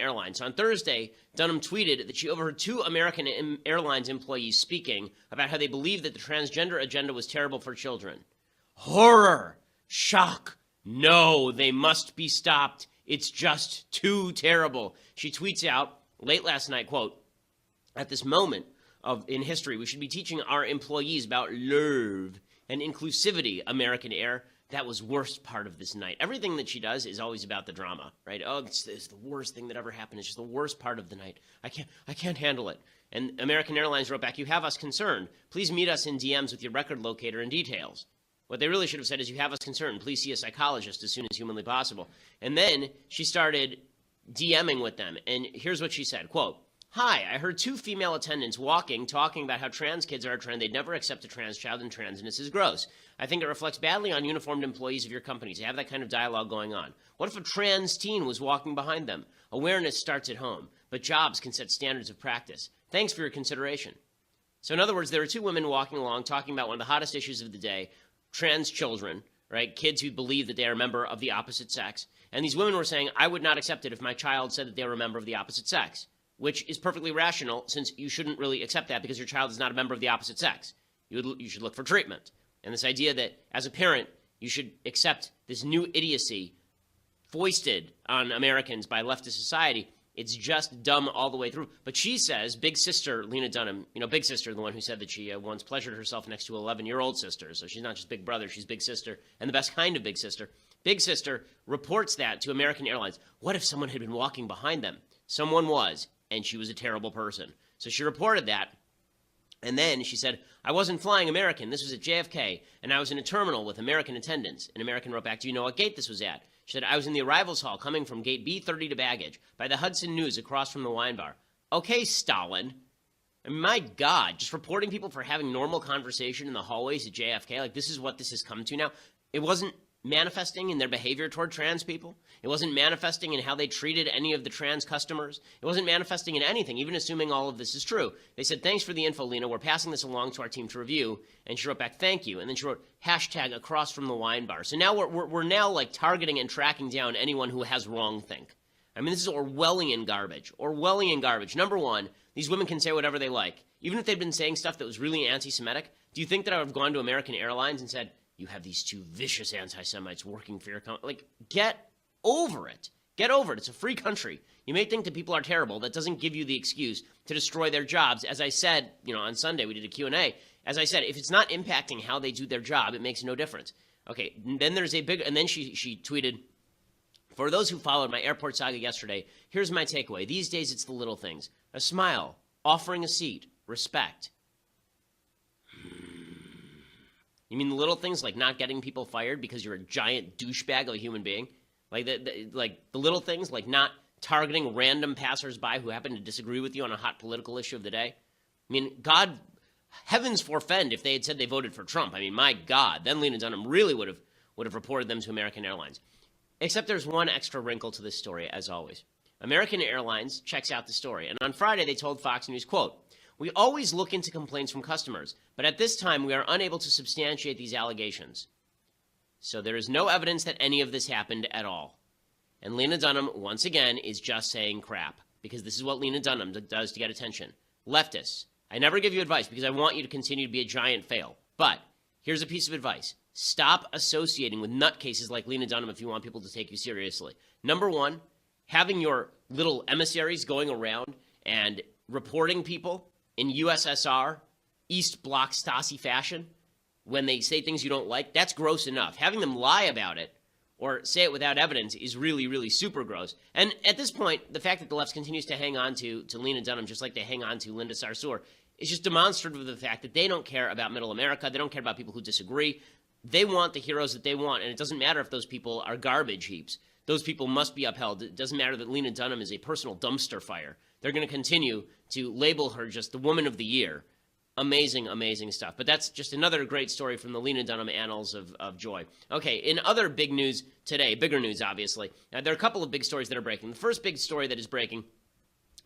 Airlines. On Thursday, Dunham tweeted that she overheard two American Airlines employees speaking about how they believed that the transgender agenda was terrible for children. Horror! Shock! No, they must be stopped. It's just too terrible. She tweets out late last night, quote, at this moment in history, we should be teaching our employees about love and inclusivity, American Air. That was worst part of this night. Everything that she does is always about the drama, right? Oh, it's the worst thing that ever happened. It's just the worst part of the night. I can't handle it. And American Airlines wrote back, you have us concerned. Please meet us in DMs with your record locator and details. What they really should have said is, you have us concerned. Please see a psychologist as soon as humanly possible. And then she started DMing with them. And here's what she said, quote, hi, I heard two female attendants talking about how trans kids are a trend. They'd never accept a trans child, and transness is gross. I think it reflects badly on uniformed employees of your company to have that kind of dialogue going on. What if a trans teen was walking behind them? Awareness starts at home, but jobs can set standards of practice. Thanks for your consideration. So in other words, there are two women walking along talking about one of the hottest issues of the day, trans children, right? Kids who believe that they are a member of the opposite sex. And these women were saying, I would not accept it if my child said that they were a member of the opposite sex, which is perfectly rational, since you shouldn't really accept that because your child is not a member of the opposite sex. You should look for treatment. And this idea that as a parent, you should accept this new idiocy foisted on Americans by leftist society, it's just dumb all the way through. But she says, big sister Lena Dunham, big sister, the one who said that she once pleasured herself next to an 11-year-old sister. So she's not just big brother, she's big sister, and the best kind of big sister. Big sister reports that to American Airlines. What if someone had been walking behind them? Someone was, and she was a terrible person. So she reported that. And then she said, I wasn't flying American. This was at JFK, and I was in a terminal with American attendants. An American wrote back, do you know what gate this was at? She said, I was in the arrivals hall coming from gate B30 to baggage by the Hudson News across from the wine bar. Okay, Stalin. I mean, my God, just reporting people for having normal conversation in the hallways at JFK, like this is what this has come to now. It wasn't manifesting in their behavior toward trans people. It wasn't manifesting in how they treated any of the trans customers. It wasn't manifesting in anything, even assuming all of this is true. They said, thanks for the info, Lena. We're passing this along to our team to review. And she wrote back, thank you. And then she wrote, hashtag across from the wine bar. So now we're now like targeting and tracking down anyone who has wrong think. I mean, this is Orwellian garbage. Orwellian garbage. Number one, these women can say whatever they like. Even if they've been saying stuff that was really anti-Semitic, do you think that I would have gone to American Airlines and said, you have these two vicious anti-Semites working for your company? Like, get over it. Get over it. It's a free country. You may think that people are terrible. That doesn't give you the excuse to destroy their jobs. As I said, on Sunday we did a Q&A. As I said, if it's not impacting how they do their job, it makes no difference. Okay, then there's a big, and then she tweeted, for those who followed my airport saga yesterday, here's my takeaway. These days it's the little things. A smile, offering a seat, respect. You mean the little things like not getting people fired because you're a giant douchebag of a human being? Like the little things like not targeting random passersby who happen to disagree with you on a hot political issue of the day? I mean, God, heavens forfend if they had said they voted for Trump. I mean, my God, then Lena Dunham really would have reported them to American Airlines. Except there's one extra wrinkle to this story, as always. American Airlines checks out the story, and on Friday they told Fox News, quote, we always look into complaints from customers, but at this time we are unable to substantiate these allegations. So there is no evidence that any of this happened at all. And Lena Dunham, once again, is just saying crap, because this is what Lena Dunham does to get attention. Leftists, I never give you advice because I want you to continue to be a giant fail. But here's a piece of advice. Stop associating with nutcases like Lena Dunham if you want people to take you seriously. Number one, having your little emissaries going around and reporting people in USSR, East Bloc Stasi fashion, when they say things you don't like, that's gross enough. Having them lie about it or say it without evidence is really, really super gross. And at this point, the fact that the left continues to hang on to Lena Dunham just like they hang on to Linda Sarsour is just demonstrative of the fact that they don't care about middle America. They don't care about people who disagree. They want the heroes that they want, and it doesn't matter if those people are garbage heaps. Those people must be upheld. It doesn't matter that Lena Dunham is a personal dumpster fire. They're going to continue to label her just the woman of the year. Amazing, amazing stuff. But that's just another great story from the Lena Dunham annals of joy. Okay, in other big news today, bigger news, obviously, there are a couple of big stories that are breaking. The first big story that is breaking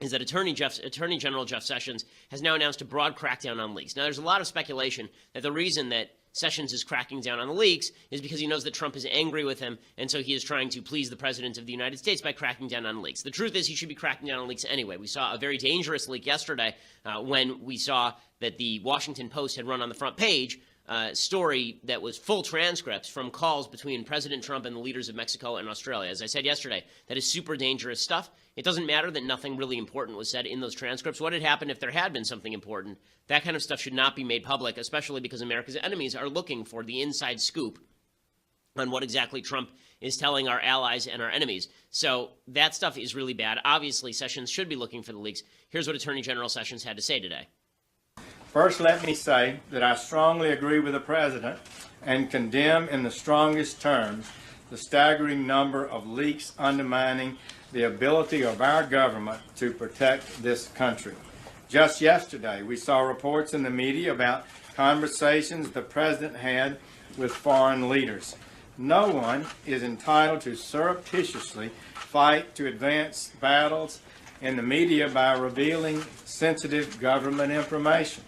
is that Attorney General Jeff Sessions has now announced a broad crackdown on leaks. Now, there's a lot of speculation that the reason that Sessions is cracking down on the leaks is because he knows that Trump is angry with him, and so he is trying to please the president of the United States by cracking down on leaks. The truth is he should be cracking down on leaks anyway. We saw a very dangerous leak yesterday when we saw that the Washington Post had run on the front page story that was full transcripts from calls between President Trump and the leaders of Mexico and Australia. As I said yesterday, that is super dangerous stuff. It doesn't matter that nothing really important was said in those transcripts. What had happened if there had been something important? That kind of stuff should not be made public, especially because America's enemies are looking for the inside scoop on what exactly Trump is telling our allies and our enemies. So that stuff is really bad. Obviously, Sessions should be looking for the leaks. Here's what Attorney General Sessions had to say today. First, let me say that I strongly agree with the President and condemn in the strongest terms the staggering number of leaks undermining the ability of our government to protect this country. Just yesterday, we saw reports in the media about conversations the President had with foreign leaders. No one is entitled to surreptitiously fight to advance battles in the media by revealing sensitive government information.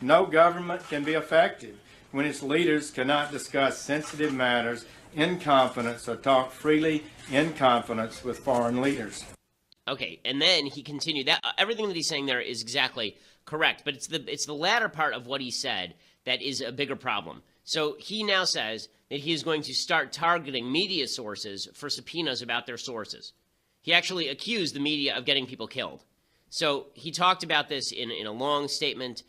No government can be effective when its leaders cannot discuss sensitive matters in confidence or talk freely in confidence with foreign leaders. Okay, and then he continued that everything that he's saying there is exactly correct, but it's the latter part of what he said that is a bigger problem. So he now says that he is going to start targeting media sources for subpoenas about their sources. He actually accused the media of getting people killed. So he talked about this in a long statement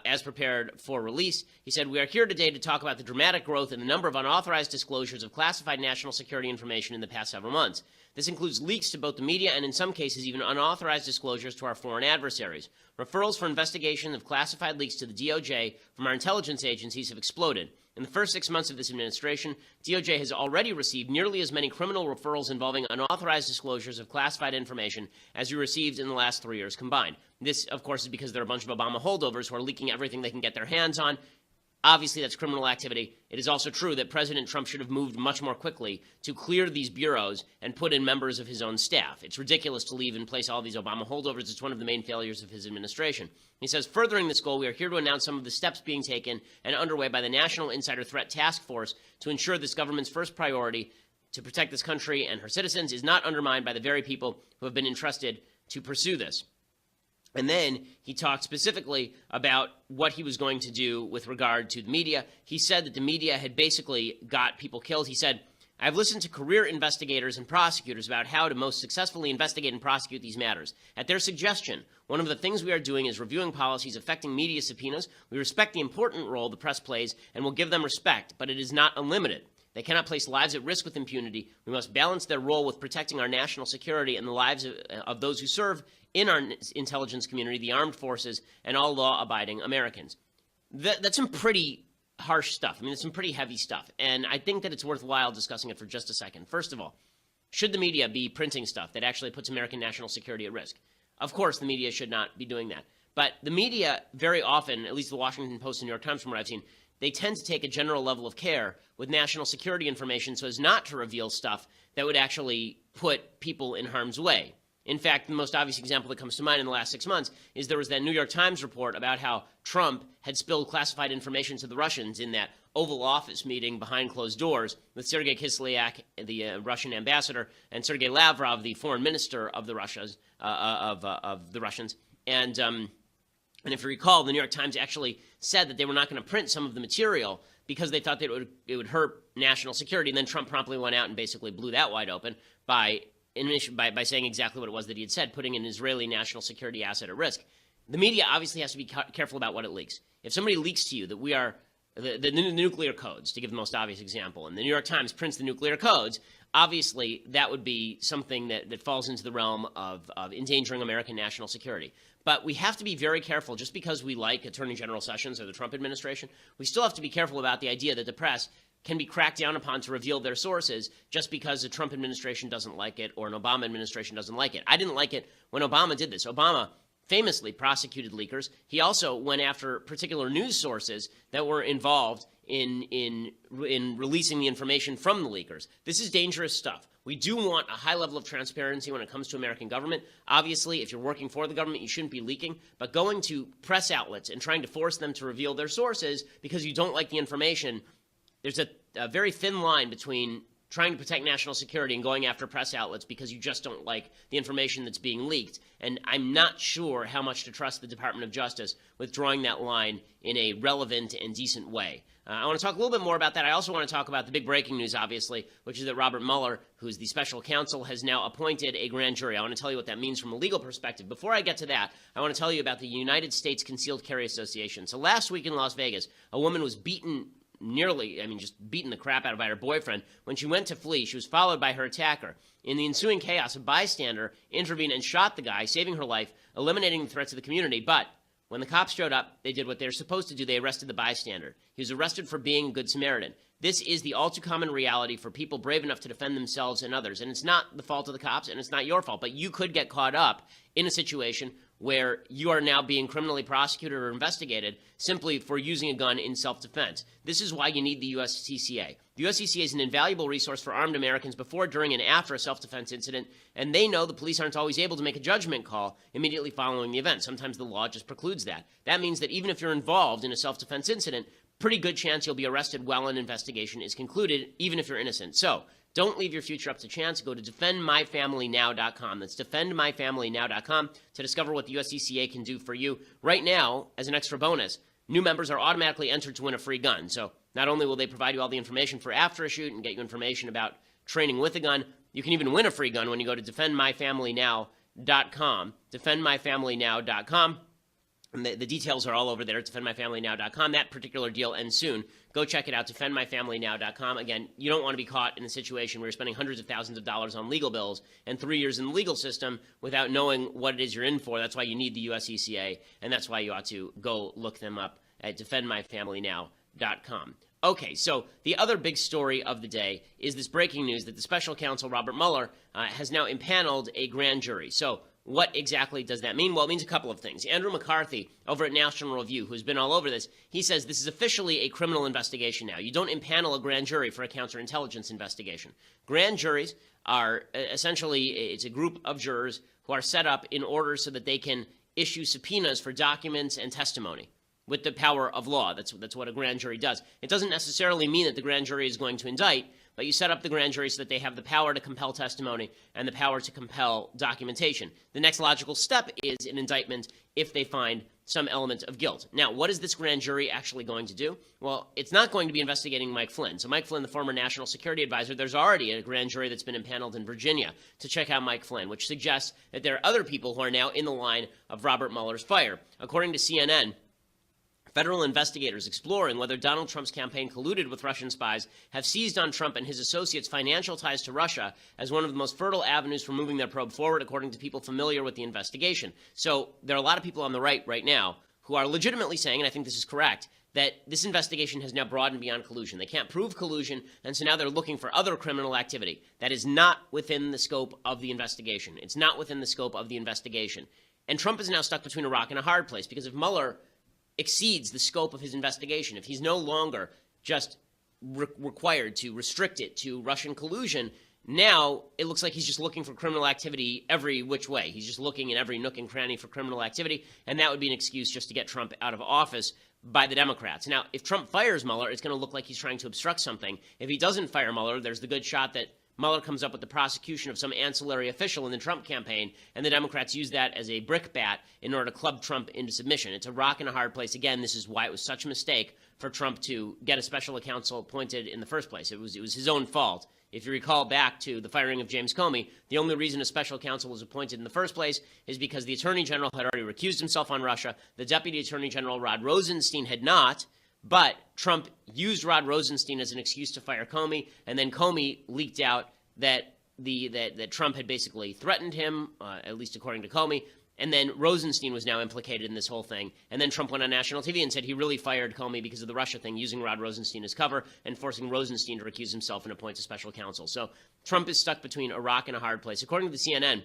as prepared for release. He said, "We are here today to talk about the dramatic growth in the number of unauthorized disclosures of classified national security information in the past several months. This includes leaks to both the media and, in some cases, even unauthorized disclosures to our foreign adversaries. Referrals for investigation of classified leaks to the DOJ from our intelligence agencies have exploded. In the first 6 months of this administration, DOJ has already received nearly as many criminal referrals involving unauthorized disclosures of classified information as we received in the last 3 years combined." This, of course, is because there are a bunch of Obama holdovers who are leaking everything they can get their hands on. Obviously, that's criminal activity. It is also true that President Trump should have moved much more quickly to clear these bureaus and put in members of his own staff. It's ridiculous to leave in place all these Obama holdovers. It's one of the main failures of his administration. He says, "Furthering this goal, we are here to announce some of the steps being taken and underway by the National Insider Threat Task Force to ensure this government's first priority to protect this country and her citizens is not undermined by the very people who have been entrusted to pursue this." And then he talked specifically about what he was going to do with regard to the media. He said that the media had basically got people killed. He said, "I've listened to career investigators and prosecutors about how to most successfully investigate and prosecute these matters. At their suggestion, one of the things we are doing is reviewing policies affecting media subpoenas. We respect the important role the press plays and will give them respect, but it is not unlimited. They cannot place lives at risk with impunity. We must balance their role with protecting our national security and the lives of those who serve in our intelligence community, the armed forces, and all law-abiding Americans." That's some pretty harsh stuff. I mean, it's some pretty heavy stuff. And I think that it's worthwhile discussing it for just a second. First of all, should the media be printing stuff that actually puts American national security at risk? Of course, the media should not be doing that. But the media very often, at least the Washington Post and New York Times from what I've seen, they tend to take a general level of care with national security information so as not to reveal stuff that would actually put people in harm's way. In fact, the most obvious example that comes to mind in the last 6 months is there was that New York Times report about how Trump had spilled classified information to the Russians in that Oval Office meeting behind closed doors with Sergei Kislyak, the Russian ambassador, and Sergei Lavrov, the foreign minister of the Russians. And if you recall, the New York Times actually said that they were not going to print some of the material because they thought that it would hurt national security. And then Trump promptly went out and basically blew that wide open by saying exactly what it was that he had said, putting an Israeli national security asset at risk. The media obviously has to be careful about what it leaks. If somebody leaks to you that we are the nuclear codes, to give the most obvious example, and the New York Times prints the nuclear codes, obviously that would be something that falls into the realm of endangering American national security. But we have to be very careful. Just because we like Attorney General Sessions or the Trump administration, we still have to be careful about the idea that the press can be cracked down upon to reveal their sources just because the Trump administration doesn't like it or an Obama administration doesn't like it. I didn't like it when Obama did this. Obama famously prosecuted leakers. He also went after particular news sources that were involved in releasing the information from the leakers. This is dangerous stuff. We do want a high level of transparency when it comes to American government. Obviously, if you're working for the government, you shouldn't be leaking. But going to press outlets and trying to force them to reveal their sources because you don't like the information, there's a very thin line between trying to protect national security and going after press outlets because you just don't like the information that's being leaked. And I'm not sure how much to trust the Department of Justice with drawing that line in a relevant and decent way. I want to talk a little bit more about that. I also want to talk about the big breaking news, obviously, which is that Robert Mueller, who's the special counsel, has now appointed a grand jury. I want to tell you what that means from a legal perspective. Before I get to that, I want to tell you about the United States Concealed Carry Association. So last week in Las Vegas, a woman was beaten just beaten the crap out of by her boyfriend. When she went to flee, she was followed by her attacker. In the ensuing chaos, a bystander intervened and shot the guy, saving her life, eliminating the threat to the community. But when the cops showed up, they did what they're supposed to do. They arrested the bystander. He was arrested for being a good Samaritan. This is the all too common reality for people brave enough to defend themselves and others. And it's not the fault of the cops, and it's not your fault. But you could get caught up in a situation where you are now being criminally prosecuted or investigated simply for using a gun in self-defense. This is why you need the USCCA. The USCCA is an invaluable resource for armed Americans before, during, and after a self-defense incident, and they know the police aren't always able to make a judgment call immediately following the event. Sometimes the law just precludes that. That means that even if you're involved in a self-defense incident, pretty good chance you'll be arrested while an investigation is concluded, even if you're innocent. So don't leave your future up to chance. Go to defendmyfamilynow.com. That's defendmyfamilynow.com to discover what the USCCA can do for you. Right now, as an extra bonus, new members are automatically entered to win a free gun. So not only will they provide you all the information for after a shoot and get you information about training with a gun, you can even win a free gun when you go to defendmyfamilynow.com. Defendmyfamilynow.com. And the details are all over there at defendmyfamilynow.com. That particular deal ends soon. Go check it out, defendmyfamilynow.com. Again, you don't want to be caught in a situation where you're spending hundreds of thousands of dollars on legal bills and 3 years in the legal system without knowing what it is you're in for. That's why you need the USCCA, and that's why you ought to go look them up at defendmyfamilynow.com. Okay, so the other big story of the day is this breaking news that the special counsel, Robert Mueller, has now impaneled a grand jury. So what exactly does that mean? Well, it means a couple of things. Andrew McCarthy over at National Review, who's been all over this, he says this is officially a criminal investigation now. You don't impanel a grand jury for a counterintelligence investigation. Grand juries are essentially, it's a group of jurors who are set up in order so that they can issue subpoenas for documents and testimony with the power of law. That's what a grand jury does. It doesn't necessarily mean that the grand jury is going to indict, but you set up the grand jury so that they have the power to compel testimony and the power to compel documentation. The next logical step is an indictment if they find some element of guilt. Now, what is this grand jury actually going to do? Well, it's not going to be investigating Mike Flynn. So Mike Flynn, the former national security advisor, there's already a grand jury that's been impaneled in Virginia to check out Mike Flynn, which suggests that there are other people who are now in the line of Robert Mueller's fire. According to CNN, federal investigators exploring whether Donald Trump's campaign colluded with Russian spies have seized on Trump and his associates' financial ties to Russia as one of the most fertile avenues for moving their probe forward, according to people familiar with the investigation. So there are a lot of people on the right now who are legitimately saying, and I think this is correct, that this investigation has now broadened beyond collusion. They can't prove collusion, and so now they're looking for other criminal activity. That is not within the scope of the investigation. It's not within the scope of the investigation. And Trump is now stuck between a rock and a hard place, because if Mueller exceeds the scope of his investigation, if he's no longer just required to restrict it to Russian collusion, now it looks like he's just looking for criminal activity every which way. He's just looking in every nook and cranny for criminal activity, and that would be an excuse just to get Trump out of office by the Democrats. Now, if Trump fires Mueller, it's going to look like he's trying to obstruct something. If he doesn't fire Mueller, there's the good shot that Mueller comes up with the prosecution of some ancillary official in the Trump campaign, and the Democrats use that as a brickbat in order to club Trump into submission. It's a rock and a hard place. Again, this is why it was such a mistake for Trump to get a special counsel appointed in the first place. It was his own fault. If you recall back to the firing of James Comey, the only reason a special counsel was appointed in the first place is because the Attorney General had already recused himself on Russia. The Deputy Attorney General, Rod Rosenstein, had not. But Trump used Rod Rosenstein as an excuse to fire Comey, and then Comey leaked out that Trump had basically threatened him, at least according to Comey, and then Rosenstein was now implicated in this whole thing. And then Trump went on national TV and said he really fired Comey because of the Russia thing, using Rod Rosenstein as cover and forcing Rosenstein to recuse himself and appoint a special counsel. So Trump is stuck between a rock and a hard place. According to the CNN,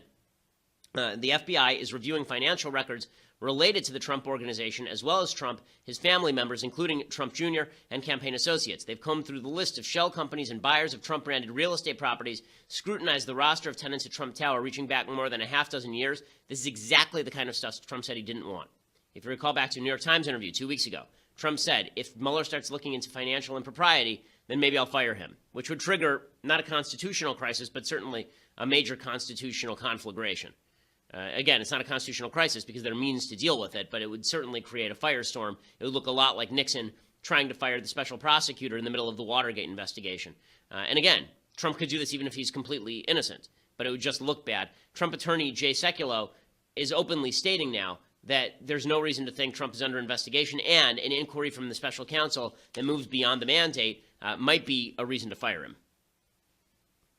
The FBI is reviewing financial records related to the Trump organization, as well as Trump, his family members, including Trump Jr. and campaign associates. They've combed through the list of shell companies and buyers of Trump-branded real estate properties, scrutinized the roster of tenants at Trump Tower, reaching back more than a half dozen years. This is exactly the kind of stuff Trump said he didn't want. If you recall back to a New York Times interview 2 weeks ago, Trump said, if Mueller starts looking into financial impropriety, then maybe I'll fire him, which would trigger not a constitutional crisis, but certainly a major constitutional conflagration. Again, it's not a constitutional crisis because there are means to deal with it, but it would certainly create a firestorm. It would look a lot like Nixon trying to fire the special prosecutor in the middle of the Watergate investigation. And again, Trump could do this even if he's completely innocent, but it would just look bad. Trump attorney Jay Sekulow is openly stating now that there's no reason to think Trump is under investigation, and an inquiry from the special counsel that moves beyond the mandate might be a reason to fire him.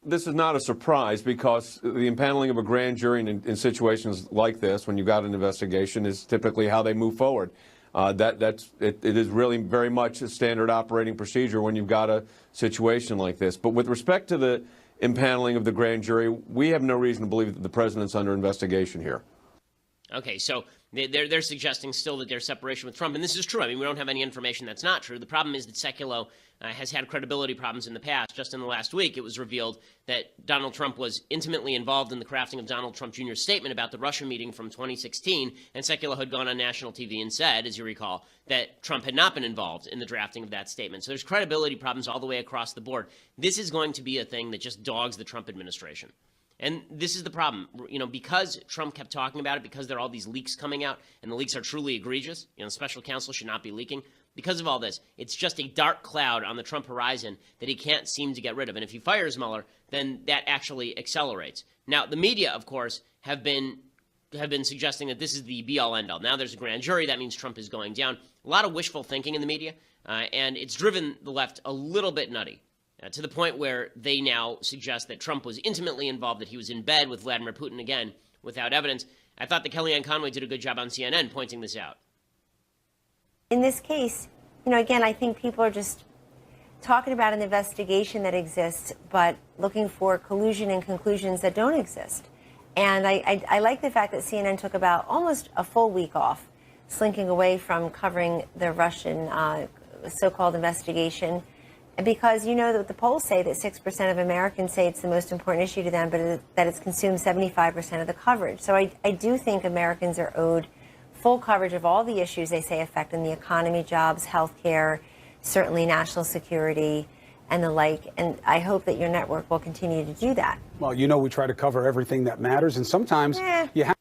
This is not a surprise because the impaneling of a grand jury in situations like this, when you've got an investigation, is typically how they move forward. It is really very much a standard operating procedure when you've got a situation like this. But with respect to the impaneling of the grand jury, we have no reason to believe that the president's under investigation here. Okay, so they're suggesting still that there's separation with Trump, and this is true. I mean, we don't have any information that's not true. The problem is that Sekulow has had credibility problems in the past. Just in the last week, it was revealed that Donald Trump was intimately involved in the crafting of Donald Trump Jr.'s statement about the Russia meeting from 2016, and Sekulow had gone on national TV and said, as you recall, that Trump had not been involved in the drafting of that statement. So there's credibility problems all the way across the board. This is going to be a thing that just dogs the Trump administration. And this is the problem, because Trump kept talking about it, because there are all these leaks coming out, and the leaks are truly egregious. The special counsel should not be leaking. Because of all this, it's just a dark cloud on the Trump horizon that he can't seem to get rid of. And if he fires Mueller, then that actually accelerates. Now, the media, of course, have been suggesting that this is the be-all, end-all. Now there's a grand jury. That means Trump is going down. A lot of wishful thinking in the media, and it's driven the left a little bit nutty. To the point where they now suggest that Trump was intimately involved, that he was in bed with Vladimir Putin, again, without evidence. I thought that Kellyanne Conway did a good job on CNN pointing this out. In this case, again, I think people are just talking about an investigation that exists, but looking for collusion and conclusions that don't exist. And I like the fact that CNN took about almost a full week off, slinking away from covering the Russian so-called investigation. Because that the polls say that 6% of Americans say it's the most important issue to them, but that it's consumed 75% of the coverage. So I do think Americans are owed full coverage of all the issues they say affecting the economy, jobs, health care, certainly national security, and the like. And I hope that your network will continue to do that. Well, we try to cover everything that matters, and sometimes you have.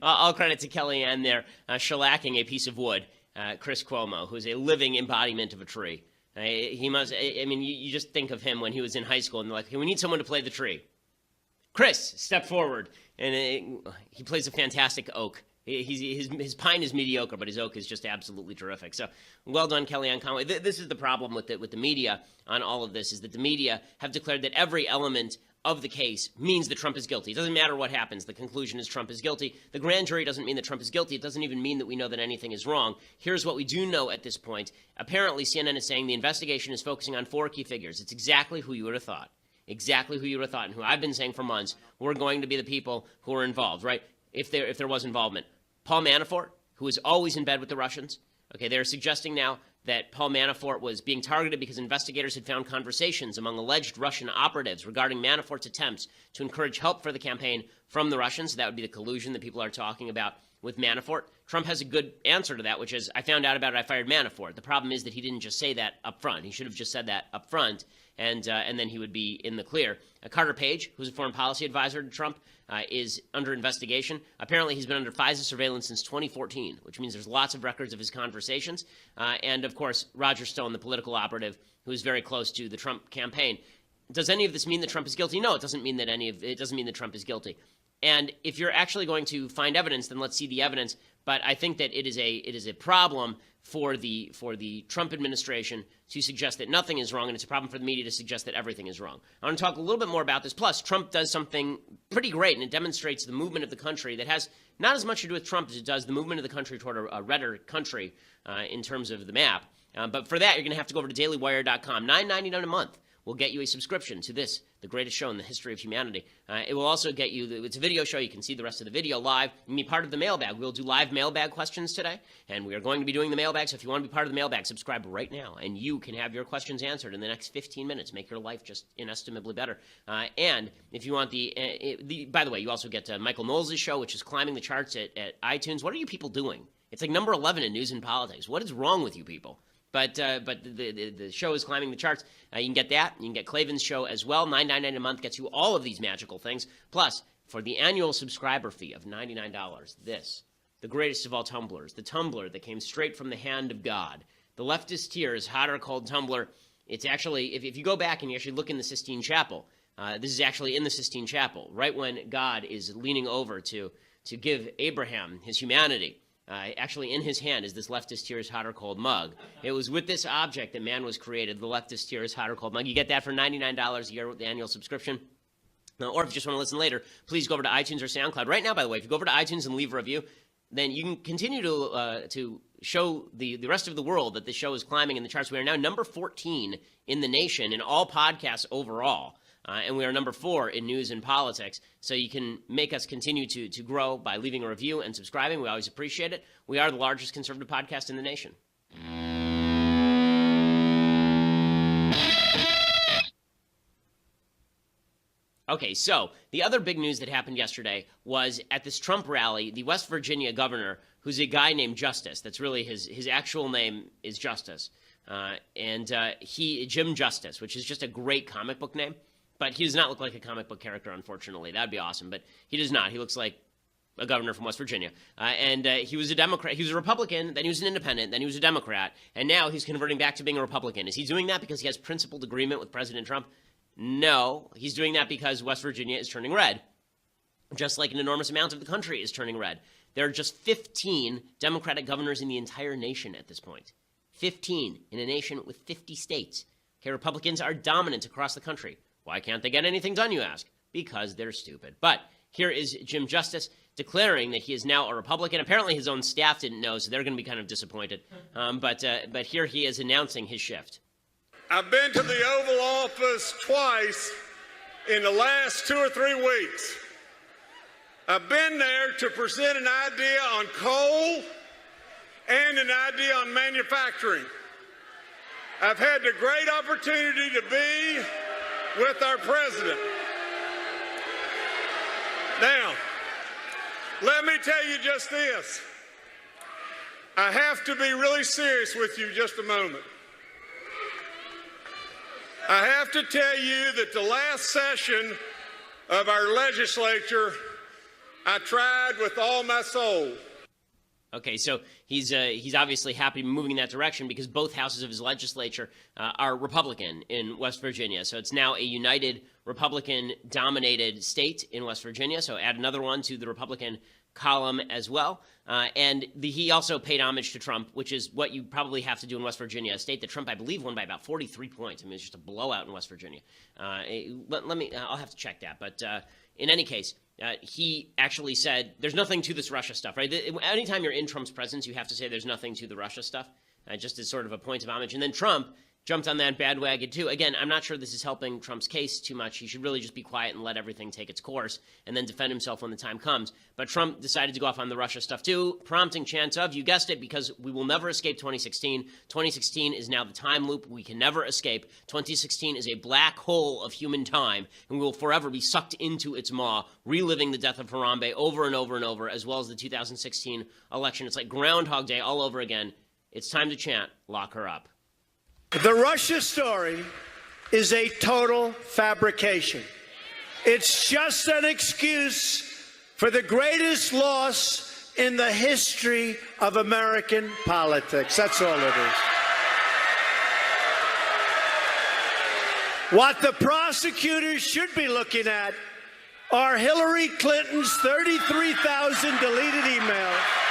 All credit to Kellyanne there, shellacking a piece of wood. Chris Cuomo, who's a living embodiment of a tree. He must, you just think of him when he was in high school and they're like, hey, we need someone to play the tree. Chris, step forward. And he plays a fantastic oak. His pine is mediocre, but his oak is just absolutely terrific. So well done, Kellyanne Conway. This is the problem with the media on all of this, is that the media have declared that every element of the case means that Trump is guilty. It doesn't matter what happens. The conclusion is Trump is guilty. The grand jury doesn't mean that Trump is guilty. It doesn't even mean that we know that anything is wrong. Here's what we do know at this point. Apparently, CNN is saying the investigation is focusing on 4 key figures. It's exactly who you would have thought. Exactly who you would have thought, and who I've been saying for months were going to be the people who are involved, right? If there was involvement. Paul Manafort, who is always in bed with the Russians. Okay, they're suggesting now that Paul Manafort was being targeted because investigators had found conversations among alleged Russian operatives regarding Manafort's attempts to encourage help for the campaign from the Russians. That would be the collusion that people are talking about with Manafort. Trump has a good answer to that, which is, I found out about it, I fired Manafort. The problem is that he didn't just say that up front. He should have just said that up front, and then he would be in the clear. Carter Page, who's a foreign policy advisor to Trump, is under investigation. Apparently, he's been under FISA surveillance since 2014, which means there's lots of records of his conversations. And, of course, Roger Stone, the political operative, who is very close to the Trump campaign. Does any of this mean that Trump is guilty? No, it doesn't mean that Trump is guilty. And if you're actually going to find evidence, then let's see the evidence. But I think that it is a problem for the Trump administration to suggest that nothing is wrong, and it's a problem for the media to suggest that everything is wrong. I want to talk a little bit more about this. Plus, Trump does something pretty great, and it demonstrates the movement of the country that has not as much to do with Trump as it does the movement of the country toward a redder country in terms of the map. But for that, you're going to have to go over to dailywire.com. $9.99 a month will get you a subscription to this, the greatest show in the history of humanity. It will also get you, it's a video show. You can see the rest of the video live. You can be part of the mailbag. We'll do live mailbag questions today, and we are going to be doing the mailbag. So if you want to be part of the mailbag, subscribe right now, and you can have your questions answered in the next 15 minutes. Make your life just inestimably better. And if you want by the way, you also get Michael Knowles' show, which is climbing the charts at iTunes. What are you people doing? It's like number 11 in news and politics. What is wrong with you people? But the show is climbing the charts. You can get that. You can get Klavan's show as well. $9.99 a month gets you all of these magical things. Plus, for the annual subscriber fee of $99, the greatest of all tumblers, the tumbler that came straight from the hand of God, the Leftist Tears Hot or Cold Tumbler. It's actually, if you go back and you actually look in the Sistine Chapel, this is actually in the Sistine Chapel, right when God is leaning over to give Abraham his humanity. Actually, in his hand is this Leftist Tears Hot or Cold mug. It was with this object that man was created, the Leftist Tears Hot or Cold mug. You get that for $99 a year with the annual subscription. Or if you just want to listen later, please go over to iTunes or SoundCloud. Right now, by the way, if you go over to iTunes and leave a review, then you can continue to show the rest of the world that this show is climbing in the charts. We are now number 14 in the nation in all podcasts overall. And we are number 4 in news and politics. So you can make us continue to grow by leaving a review and subscribing. We always appreciate it. We are the largest conservative podcast in the nation. Okay, so the other big news that happened yesterday was at this Trump rally, the West Virginia governor, who's a guy named Justice. That's really his actual name is Justice. Jim Justice, which is just a great comic book name. But he does not look like a comic book character, unfortunately. That'd be awesome, but he does not. He looks like a governor from West Virginia. He was a Democrat. He was a Republican, then he was an independent, then he was a Democrat, and now he's converting back to being a Republican. Is he doing that because he has principled agreement with President Trump? No. He's doing that because West Virginia is turning red, just like an enormous amount of the country is turning red. There are just 15 Democratic governors in the entire nation at this point. 15 in a nation with 50 states. Okay, Republicans are dominant across the country. Why can't they get anything done, you ask? Because they're stupid. But here is Jim Justice declaring that he is now a Republican. Apparently his own staff didn't know, so they're going to be kind of disappointed. But here he is announcing his shift. I've been to the Oval Office twice in the last 2 or 3 weeks. I've been there to present an idea on coal and an idea on manufacturing. I've had the great opportunity to be with our president. Now, let me tell you just this. I have to be really serious with you just a moment. I have to tell you that the last session of our legislature, I tried with all my soul. Okay, so he's obviously happy moving in that direction because both houses of his legislature are Republican in West Virginia. So it's now a united Republican-dominated state in West Virginia. So add another one to the Republican column as well. He also paid homage to Trump, which is what you probably have to do in West Virginia, a state that Trump, I believe, won by about 43 points. I mean, it's just a blowout in West Virginia. I'll have to check that. But in any case, he actually said there's nothing to this Russia stuff, right? Anytime you're in Trump's presence, you have to say there's nothing to the Russia stuff, just as sort of a point of homage. And then Trump jumped on that bandwagon too. Again, I'm not sure this is helping Trump's case too much. He should really just be quiet and let everything take its course and then defend himself when the time comes. But Trump decided to go off on the Russia stuff too, prompting chance of, you guessed it, because we will never escape 2016. 2016 is now the time loop we can never escape. 2016 is a black hole of human time, and we will forever be sucked into its maw, reliving the death of Harambe over and over and over, as well as the 2016 election. It's like Groundhog Day all over again. It's time to chant, lock her up. The Russia story is a total fabrication. It's just an excuse for the greatest loss in the history of American politics. That's all it is. What the prosecutors should be looking at are Hillary Clinton's 33,000 deleted emails.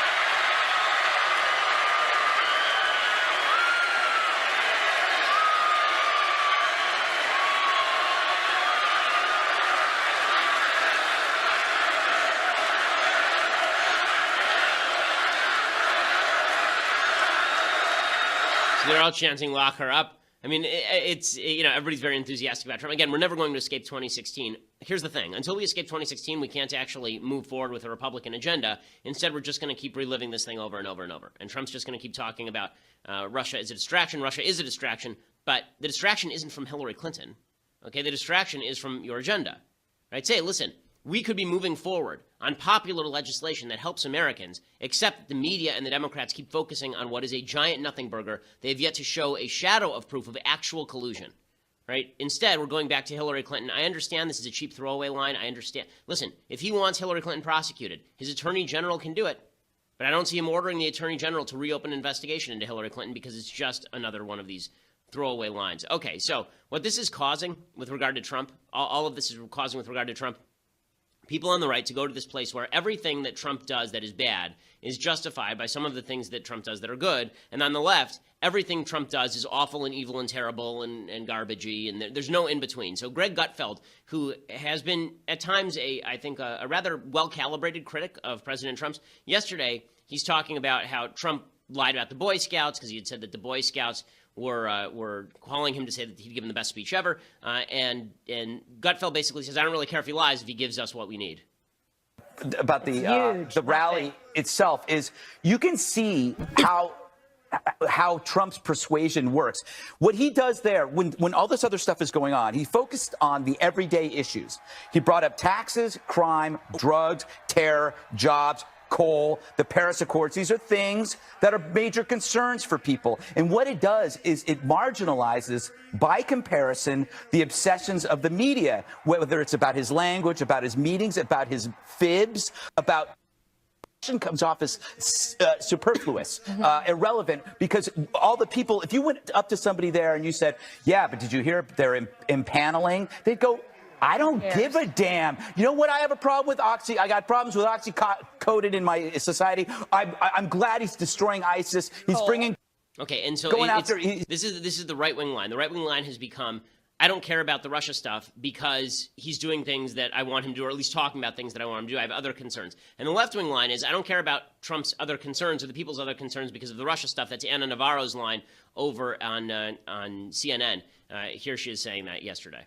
They're all chanting, lock her up. I mean, it's, everybody's very enthusiastic about Trump. Again, we're never going to escape 2016. Here's the thing. Until we escape 2016, we can't actually move forward with a Republican agenda. Instead, we're just going to keep reliving this thing over and over and over. And Trump's just going to keep talking about Russia is a distraction. Russia is a distraction. But the distraction isn't from Hillary Clinton. Okay, the distraction is from your agenda. Right? Say, listen, we could be moving forward on popular legislation that helps Americans, except that the media and the Democrats keep focusing on what is a giant nothing burger. They have yet to show a shadow of proof of actual collusion, right? Instead, we're going back to Hillary Clinton. I understand this is a cheap throwaway line. I understand. Listen, if he wants Hillary Clinton prosecuted, his attorney general can do it. But I don't see him ordering the attorney general to reopen an investigation into Hillary Clinton because it's just another one of these throwaway lines. Okay, so what this is causing with regard to Trump, all of this is causing with regard to Trump, people on the right to go to this place where everything that Trump does that is bad is justified by some of the things that Trump does that are good. And on the left, everything Trump does is awful and evil and terrible and garbagey, and there's no in between. So Greg Gutfeld, who has been at times I think a rather well-calibrated critic of President Trump's, yesterday he's talking about how Trump lied about the Boy Scouts because he had said that the Boy Scouts were calling him to say that he'd given the best speech ever, and Gutfeld basically says, I don't really care if he lies if he gives us what we need. About the rally itself is you can see how Trump's persuasion works. What he does there, when all this other stuff is going on, he focused on the everyday issues. He brought up taxes, crime, drugs, terror, jobs, coal, the Paris Accords. These are things that are major concerns for people. And what it does is it marginalizes, by comparison, the obsessions of the media, whether it's about his language, about his meetings, about his fibs, about comes off as superfluous, irrelevant, because all the people, if you went up to somebody there and you said, yeah, but did you hear they're impaneling? They'd go, I don't give a damn. You know what I have a problem with? I got problems with oxycodone in my society. I'm glad he's destroying ISIS. He's bringing. Okay, and so going after. This is the right wing line. The right wing line has become, I don't care about the Russia stuff because he's doing things that I want him to do, or at least talking about things that I want him to do. I have other concerns. And the left wing line is, I don't care about Trump's other concerns or the people's other concerns because of the Russia stuff. That's Anna Navarro's line over on CNN. Here she is saying that yesterday.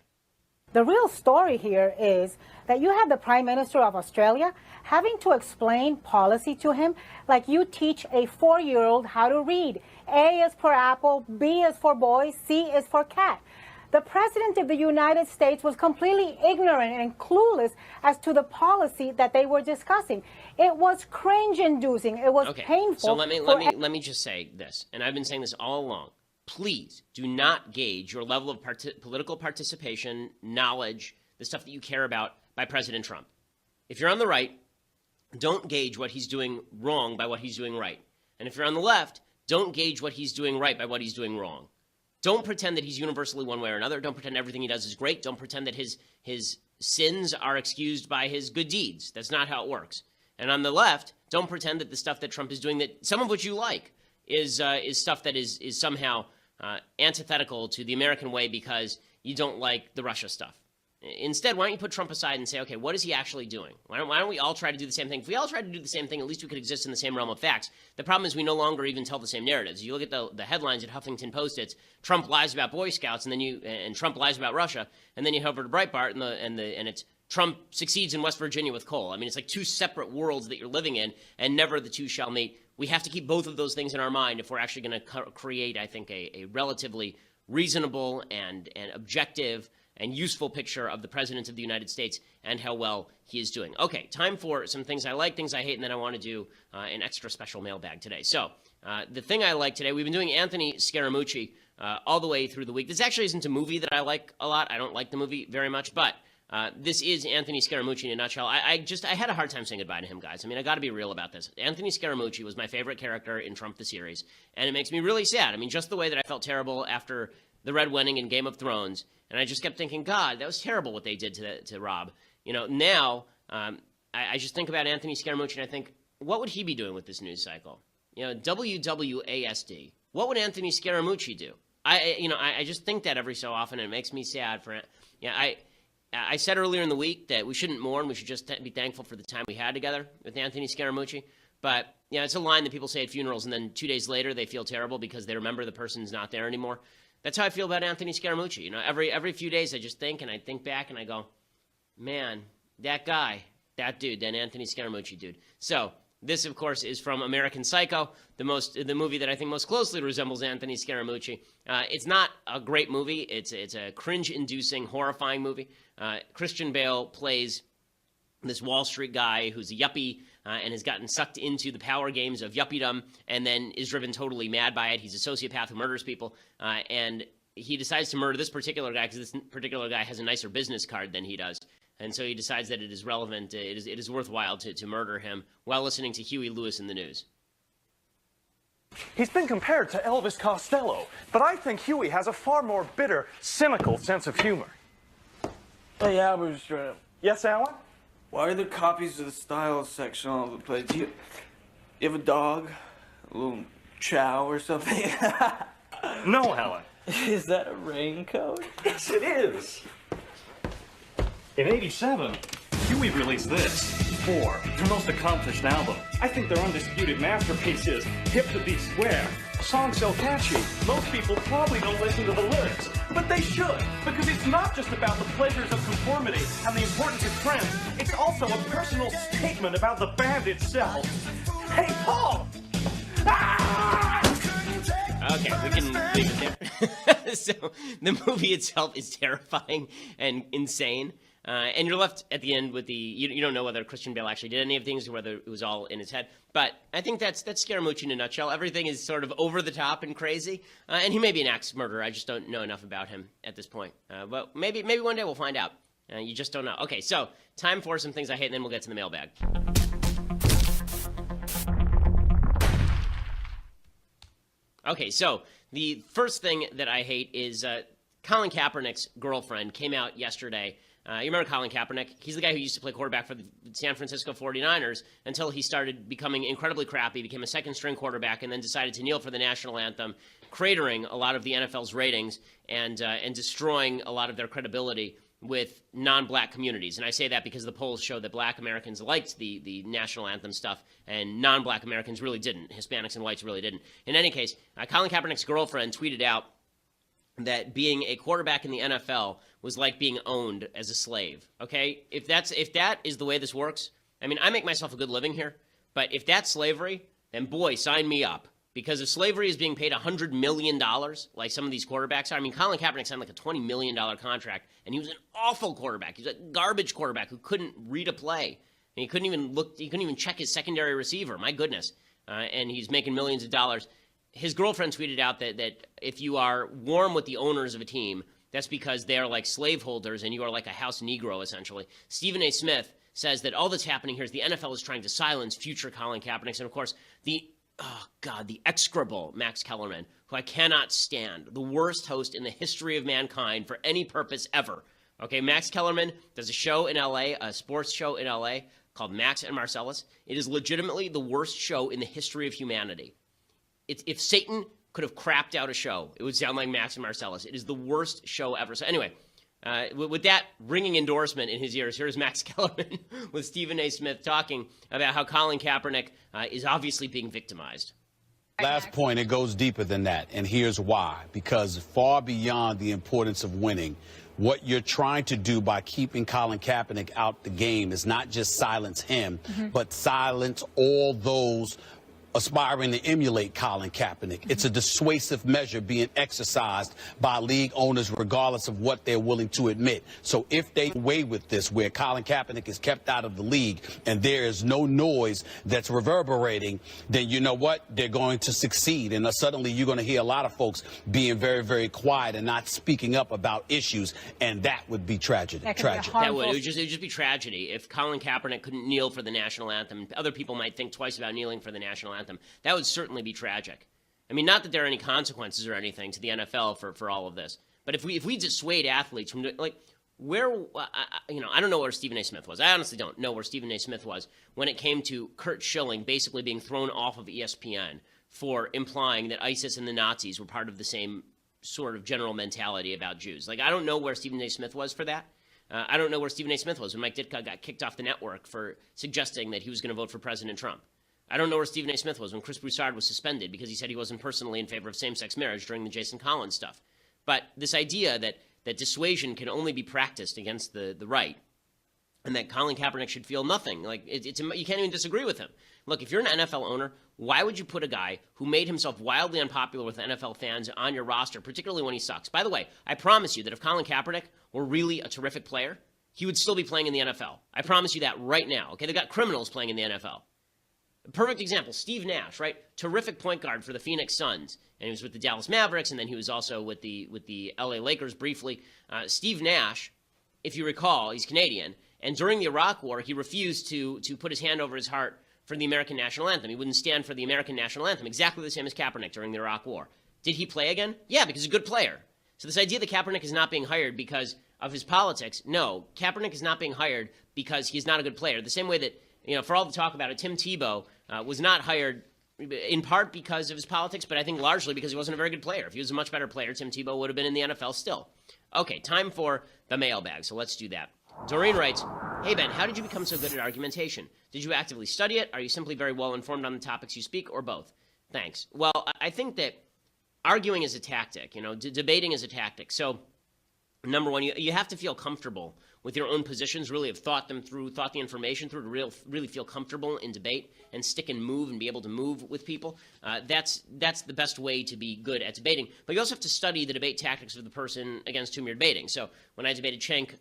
The real story here is that you have the Prime Minister of Australia having to explain policy to him like you teach a 4-year-old how to read. A is for apple, B is for boy, C is for cat. The President of the United States was completely ignorant and clueless as to the policy that they were discussing. It was cringe-inducing. It was painful. So let me just say this, and I've been saying this all along. Please do not gauge your level of political participation, knowledge, the stuff that you care about by President Trump. If you're on the right, don't gauge what he's doing wrong by what he's doing right. And if you're on the left, don't gauge what he's doing right by what he's doing wrong. Don't pretend that he's universally one way or another. Don't pretend everything he does is great. Don't pretend that his sins are excused by his good deeds. That's not how it works. And on the left, don't pretend that the stuff that Trump is doing, that some of which you like, is stuff that is somehow antithetical to the American way because you don't like the Russia stuff. Instead, why don't you put Trump aside and say, okay, what is he actually doing? Why don't we all try to do the same thing? If we all tried to do the same thing, at least we could exist in the same realm of facts. The problem is we no longer even tell the same narratives. You look at the headlines at Huffington Post, it's Trump lies about Boy Scouts, and Trump lies about Russia, and then you head over to Breitbart, and it's Trump succeeds in West Virginia with coal. I mean, it's like two separate worlds that you're living in, and never the two shall meet. We have to keep both of those things in our mind if we're actually going to create, I think, a relatively reasonable and objective and useful picture of the President of the United States and how well he is doing. Okay, time for some things I like, things I hate, and then I want to do an extra special mailbag today. So the thing I like today, we've been doing Anthony Scaramucci all the way through the week. This actually isn't a movie that I like a lot. I don't like the movie very much, but this is Anthony Scaramucci in a nutshell. I had a hard time saying goodbye to him, guys. I mean, I got to be real about this. Anthony Scaramucci was my favorite character in Trump the series, and it makes me really sad. I mean, just the way that I felt terrible after the Red Wedding in Game of Thrones, and I just kept thinking, God, that was terrible what they did to Rob. You know, now I just think about Anthony Scaramucci, and I think, what would he be doing with this news cycle? You know, WWASD. What would Anthony Scaramucci do? I just think that every so often, and it makes me sad for. I said earlier in the week that we shouldn't mourn. We should just be thankful for the time we had together with Anthony Scaramucci. But, it's a line that people say at funerals, and then 2 days later they feel terrible because they remember the person's not there anymore. That's how I feel about Anthony Scaramucci. You know, every few days I just think, and I think back and I go, man, that guy, that dude, that Anthony Scaramucci dude. So this, of course, is from American Psycho, the movie that I think most closely resembles Anthony Scaramucci. It's not a great movie. It's a cringe-inducing, horrifying movie. Christian Bale plays this Wall Street guy who's a yuppie and has gotten sucked into the power games of yuppiedom and then is driven totally mad by it. He's a sociopath who murders people, and he decides to murder this particular guy because this particular guy has a nicer business card than he does. And so he decides that it is relevant, it is worthwhile to murder him while listening to Huey Lewis in the news. He's been compared to Elvis Costello, but I think Huey has a far more bitter, cynical sense of humor. Hey, Albert, Yes, Alan? why are there copies of the styles section all over the place? Do you have a dog? A little chow or something? No, Alan. Is that a raincoat? Yes, it is. In '87, Huey released this, 4, their most accomplished album. I think their undisputed masterpiece is Hip to Be Square. A song so catchy, most people probably don't listen to the lyrics. But they should, because it's not just about the pleasures of conformity and the importance of trends. It's also a personal statement about the band itself. Hey, Paul! Ah! Okay, we can leave it there. So the movie itself is terrifying and insane. And you're left at the end with you don't know whether Christian Bale actually did any of the things or whether it was all in his head. But I think that's Scaramucci in a nutshell. Everything is sort of over the top and crazy. And he may be an axe murderer. I just don't know enough about him at this point. But maybe one day we'll find out. You just don't know. Okay, so time for some things I hate, and then we'll get to the mailbag. Okay, so the first thing that I hate is Colin Kaepernick's girlfriend came out yesterday. You remember Colin Kaepernick? He's the guy who used to play quarterback for the San Francisco 49ers until he started becoming incredibly crappy, became a second-string quarterback, and then decided to kneel for the national anthem, cratering a lot of the NFL's ratings and destroying a lot of their credibility with non-black communities. And I say that because the polls show that black Americans liked the national anthem stuff and non-black Americans really didn't. Hispanics and whites really didn't. In any case, Colin Kaepernick's girlfriend tweeted out that being a quarterback in the NFL was like being owned as a slave. Okay? If that is the way this works, I mean, I make myself a good living here, but if that's slavery, then boy, sign me up. Because if slavery is being paid $100 million, like some of these quarterbacks are, I mean, Colin Kaepernick signed like a $20 million contract, and he was an awful quarterback. He was a garbage quarterback who couldn't read a play. And he couldn't even check his secondary receiver. My goodness. And he's making millions of dollars. His girlfriend tweeted out that if you are warm with the owners of a team, that's because they are like slaveholders and you are like a house Negro, essentially. Stephen A. Smith says that all that's happening here is the NFL is trying to silence future Colin Kaepernicks. And, of course, the execrable Max Kellerman, who I cannot stand, the worst host in the history of mankind for any purpose ever. Okay, Max Kellerman does a show in L.A., a sports show in L.A. called Max and Marcellus. It is legitimately the worst show in the history of humanity. If Satan could have crapped out a show, it would sound like Max and Marcellus. It is the worst show ever. So anyway, with that ringing endorsement in his ears, here's Max Kellerman with Stephen A. Smith talking about how Colin Kaepernick is obviously being victimized. Last point, it goes deeper than that, and here's why. Because far beyond the importance of winning, what you're trying to do by keeping Colin Kaepernick out the game is not just silence him, but silence all those aspiring to emulate Colin Kaepernick. It's a dissuasive measure being exercised by league owners regardless of what they're willing to admit. So if they away with this, where Colin Kaepernick is kept out of the league and there is no noise that's reverberating, then you know what? They're going to succeed. And suddenly you're going to hear a lot of folks being very, very quiet and not speaking up about issues. And that would be tragedy. That would. It would just be tragedy if Colin Kaepernick couldn't kneel for the national anthem. Other people might think twice about kneeling for the national anthem. That would certainly be tragic. I mean, not that there are any consequences or anything to the NFL for all of this, but if we dissuade athletes from, like, where, I don't know where Stephen A. Smith was. I honestly don't know where Stephen A. Smith was when it came to Kurt Schilling basically being thrown off of ESPN for implying that ISIS and the Nazis were part of the same sort of general mentality about Jews. Like, I don't know where Stephen A. Smith was for that. I don't know where Stephen A. Smith was when Mike Ditka got kicked off the network for suggesting that he was going to vote for President Trump. I don't know where Stephen A. Smith was when Chris Broussard was suspended because he said he wasn't personally in favor of same-sex marriage during the Jason Collins stuff. But this idea that dissuasion can only be practiced against the right, and that Colin Kaepernick should feel nothing, like you can't even disagree with him. Look, if you're an NFL owner, why would you put a guy who made himself wildly unpopular with NFL fans on your roster, particularly when he sucks? By the way, I promise you that if Colin Kaepernick were really a terrific player, he would still be playing in the NFL. I promise you that right now. Okay, they've got criminals playing in the NFL. Perfect example, Steve Nash, right? Terrific point guard for the Phoenix Suns. And he was with the Dallas Mavericks, and then he was also with the LA Lakers briefly. Steve Nash, if you recall, he's Canadian. And during the Iraq War, he refused to put his hand over his heart for the American national anthem. He wouldn't stand for the American national anthem, exactly the same as Kaepernick during the Iraq War. Did he play again? Yeah, because he's a good player. So this idea that Kaepernick is not being hired because of his politics, no. Kaepernick is not being hired because he's not a good player. The same way that, for all the talk about it, Tim Tebow was not hired in part because of his politics, but I think largely because he wasn't a very good player. If he was a much better player, Tim Tebow would have been in the NFL still. Okay, time for the mailbag, so let's do that. Doreen writes, "Hey Ben, how did you become so good at argumentation? Did you actively study it? Are you simply very well informed on the topics you speak, or both? Thanks." Well, I think that arguing is a tactic, debating is a tactic. So, number one, you have to feel comfortable with your own positions, really have thought them through, thought the information through to really feel comfortable in debate and stick and move and be able to move with people. That's the best way to be good at debating. But you also have to study the debate tactics of the person against whom you're debating. So when I debated Cenk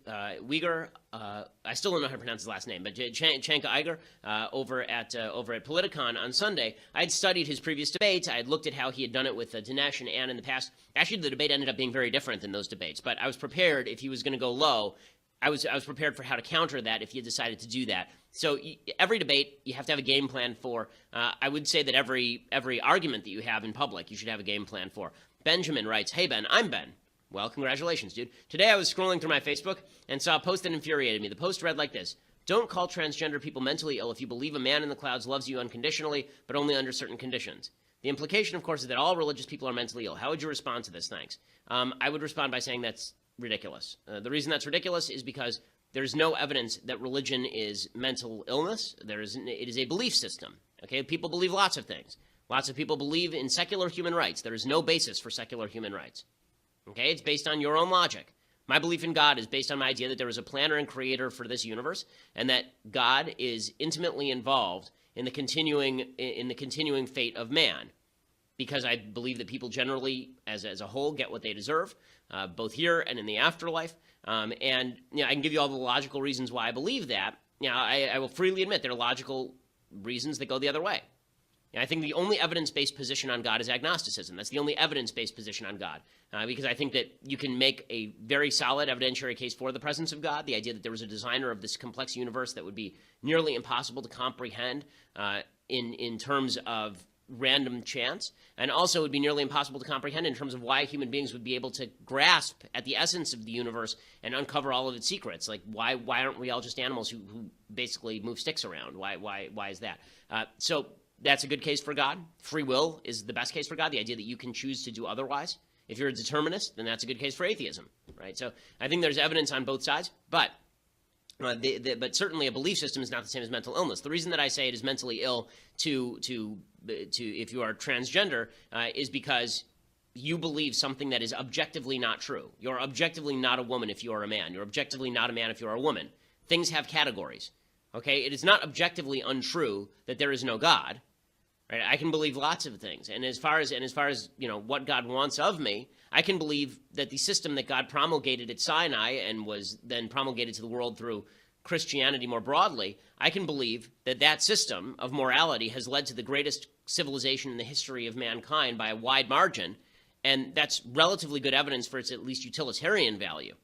Uygur, I still don't know how to pronounce his last name, but Cenk Uygur over at Politicon on Sunday, I had studied his previous debates. I had looked at how he had done it with Dinesh and Ann in the past. Actually, the debate ended up being very different than those debates, but I was prepared if he was going to go low. I was prepared for how to counter that if he had decided to do that. So every debate you have to have a game plan for. I would say that every argument that you have in public you should have a game plan for. Benjamin writes, "Hey Ben, I'm Ben." Well, congratulations, dude. Today I was scrolling through my Facebook and saw a post that infuriated me. The post read like this: "Don't call transgender people mentally ill if you believe a man in the clouds loves you unconditionally, but only under certain conditions. The implication, of course, is that all religious people are mentally ill. How would you respond to this? Thanks." I would respond by saying that's ridiculous. The reason that's ridiculous is because there's no evidence that religion is mental illness. It is a belief system. Okay, people believe lots of things. Lots of people believe in secular human rights. There is no basis for secular human rights. Okay, it's based on your own logic. My belief in God is based on my idea that there is a planner and creator for this universe, and that God is intimately involved in the continuing fate of man. Because I believe that people generally, as a whole, get what they deserve, both here and in the afterlife. And I can give you all the logical reasons why I believe that. I will freely admit there are logical reasons that go the other way. I think the only evidence-based position on God is agnosticism. That's the only evidence-based position on God, because I think that you can make a very solid evidentiary case for the presence of God, the idea that there was a designer of this complex universe that would be nearly impossible to comprehend in terms of random chance, and also would be nearly impossible to comprehend in terms of why human beings would be able to grasp at the essence of the universe and uncover all of its secrets. Like, why aren't we all just animals who basically move sticks around? Why is that? So that's a good case for God. Free will is the best case for God, the idea that you can choose to do otherwise. If you're a determinist, then that's a good case for atheism, right? So I think there's evidence on both sides, but certainly a belief system is not the same as mental illness. The reason that I say it is mentally ill to if you are transgender is because you believe something that is objectively not true. You're objectively not a woman if you are a man. You're objectively not a man if you are a woman. Things have categories. Okay, it is not objectively untrue that there is no God. Right? I can believe lots of things, and as far as what God wants of me, I can believe that the system that God promulgated at Sinai and was then promulgated to the world through Christianity more broadly, I can believe that that system of morality has led to the greatest civilization in the history of mankind by a wide margin, and that's relatively good evidence for its at least utilitarian value.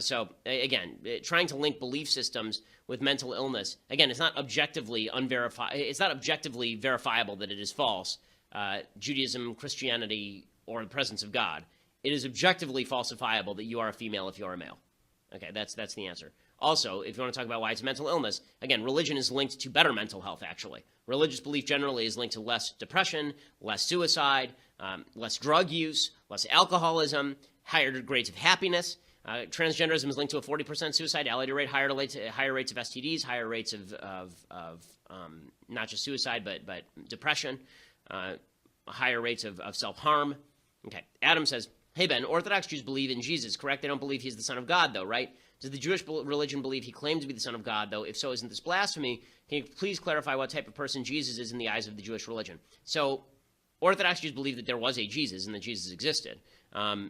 So again, trying to link belief systems with mental illness, again, it's not objectively verifiable that it is false. Judaism, Christianity, or the presence of God. It is objectively falsifiable that you are a female if you are a male. Okay, that's the answer. Also, if you want to talk about why it's mental illness, again, religion is linked to better mental health, actually. Religious belief generally is linked to less depression, less suicide, less drug use, less alcoholism, higher grades of happiness. Transgenderism is linked to a 40% suicidality rate, higher rates of STDs, higher rates of not just suicide, but depression, higher rates of self-harm. Okay, Adam says, Hey, Ben, Orthodox Jews believe in Jesus, correct? They don't believe he's the Son of God, though, right? Does the Jewish religion believe he claimed to be the Son of God, though? If so, isn't this blasphemy? Can you please clarify what type of person Jesus is in the eyes of the Jewish religion? So Orthodox Jews believe that there was a Jesus and that Jesus existed,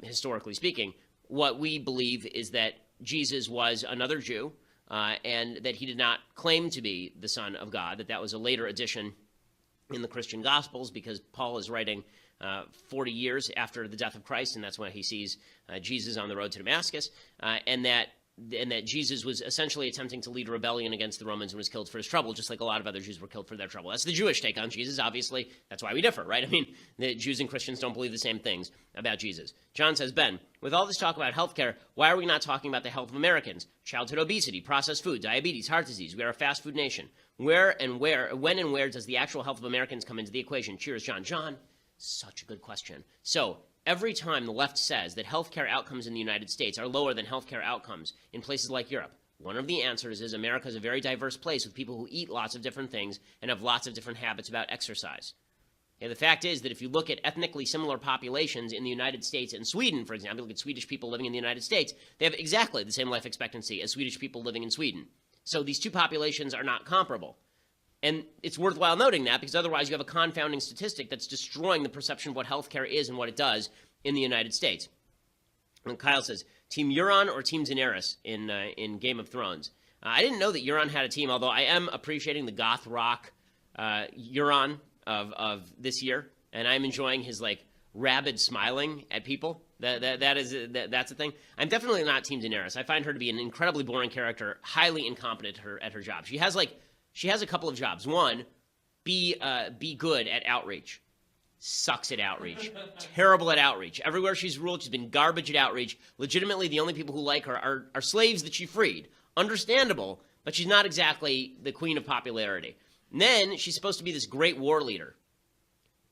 historically speaking. What we believe is that Jesus was another Jew, and that he did not claim to be the Son of God, that was a later addition in the Christian Gospels, because Paul is writing 40 years after the death of Christ, and that's when he sees Jesus on the road to Damascus, and that Jesus was essentially attempting to lead a rebellion against the Romans and was killed for his trouble, just like a lot of other Jews were killed for their trouble. That's the Jewish take on Jesus, obviously. That's why we differ, right? I mean, the Jews and Christians don't believe the same things about Jesus. John says, Ben, with all this talk about healthcare, why are we not talking about the health of Americans? Childhood obesity, processed food, diabetes, heart disease. We are a fast food nation. When and where does the actual health of Americans come into the equation? Cheers, John. John, such a good question. So, every time the left says that healthcare outcomes in the United States are lower than healthcare outcomes in places like Europe, one of the answers is America is a very diverse place with people who eat lots of different things and have lots of different habits about exercise. Okay, the fact is that if you look at ethnically similar populations in the United States and Sweden, for example, look at Swedish people living in the United States, they have exactly the same life expectancy as Swedish people living in Sweden. So these two populations are not comparable. And it's worthwhile noting that, because otherwise you have a confounding statistic that's destroying the perception of what healthcare is and what it does in the United States. And Kyle says, Team Euron or Team Daenerys in Game of Thrones? I didn't know that Euron had a team, although I am appreciating the goth rock Euron of this year, and I'm enjoying his like rabid smiling at people. That's a thing. I'm definitely not Team Daenerys. I find her to be an incredibly boring character, highly incompetent at her job. She has a couple of jobs. One, be good at outreach. Sucks at outreach. Terrible at outreach. Everywhere she's ruled, she's been garbage at outreach. Legitimately, the only people who like her are slaves that she freed. Understandable, but she's not exactly the queen of popularity. And then she's supposed to be this great war leader.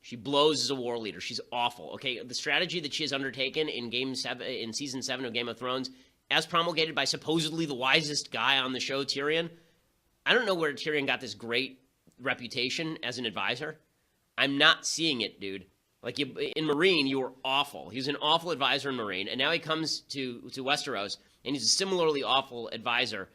She blows as a war leader. She's awful. Okay, the strategy that she has undertaken in season 7 of Game of Thrones, as promulgated by supposedly the wisest guy on the show, Tyrion. I don't know where Tyrion got this great reputation as an advisor. I'm not seeing it, dude. Like, in Meereen, you were awful. He was an awful advisor in Meereen, and now he comes to Westeros, and he's a similarly awful advisor.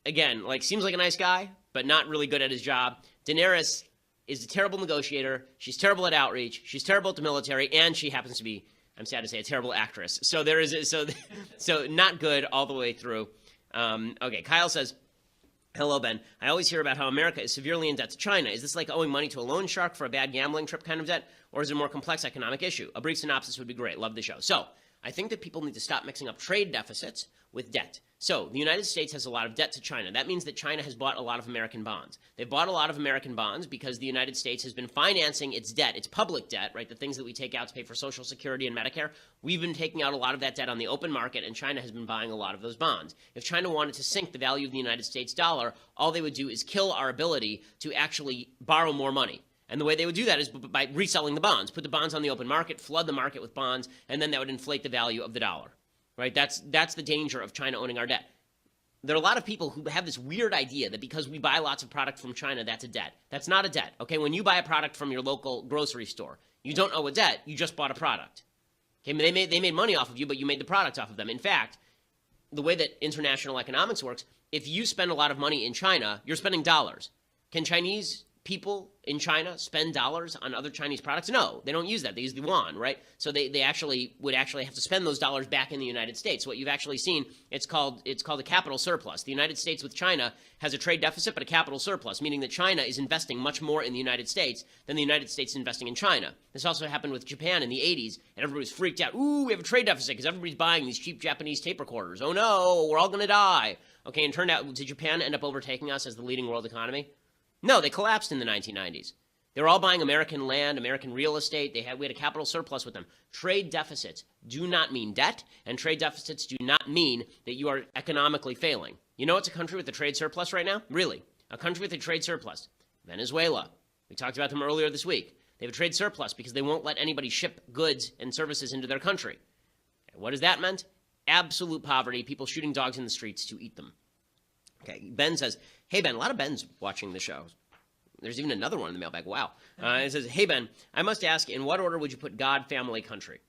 Again, like, seems like a nice guy, but not really good at his job. Daenerys is a terrible negotiator. She's terrible at outreach. She's terrible at the military, and she happens to be, I'm sad to say, a terrible actress. So so not good all the way through. Okay, Kyle says, hello, Ben. I always hear about how America is severely in debt to China. Is this like owing money to a loan shark for a bad gambling trip kind of debt? Or is it a more complex economic issue? A brief synopsis would be great. Love the show. So I think that people need to stop mixing up trade deficits with debt. So the United States has a lot of debt to China. That means that China has bought a lot of American bonds. They've bought a lot of American bonds because the United States has been financing its debt, its public debt, right? The things that we take out to pay for Social Security and Medicare. We've been taking out a lot of that debt on the open market, and China has been buying a lot of those bonds. If China wanted to sink the value of the United States dollar, all they would do is kill our ability to actually borrow more money. And the way they would do that is by reselling the bonds. Put the bonds on the open market, flood the market with bonds, and then that would inflate the value of the dollar. Right? That's the danger of China owning our debt. There are a lot of people who have this weird idea that because we buy lots of product from China, that's a debt. That's not a debt. Okay, when you buy a product from your local grocery store, you don't owe a debt. You just bought a product. Okay, they made money off of you, but you made the product off of them. In fact, the way that international economics works, if you spend a lot of money in China, you're spending dollars. Can Chinese people in China spend dollars on other Chinese products? No, they don't use that. They use the yuan, right? So they would actually have to spend those dollars back in the United States. What you've actually seen, it's called a capital surplus. The United States with China has a trade deficit, but a capital surplus, meaning that China is investing much more in the United States than the United States is investing in China. This also happened with Japan in the 80s, and everybody was freaked out. Ooh, we have a trade deficit because everybody's buying these cheap Japanese tape recorders. Oh no, we're all going to die. Okay, and turned out, did Japan end up overtaking us as the leading world economy? No, they collapsed in the 1990s. They were all buying American land, American real estate. We had a capital surplus with them. Trade deficits do not mean debt, and trade deficits do not mean that you are economically failing. You know what's a country with a trade surplus right now? Really, a country with a trade surplus. Venezuela. We talked about them earlier this week. They have a trade surplus because they won't let anybody ship goods and services into their country. And what has that meant? Absolute poverty, people shooting dogs in the streets to eat them. Okay, Ben says, hey, Ben, a lot of Bens watching the show. There's even another one in the mailbag. Wow. It says, hey, Ben, I must ask, in what order would you put God, family, country?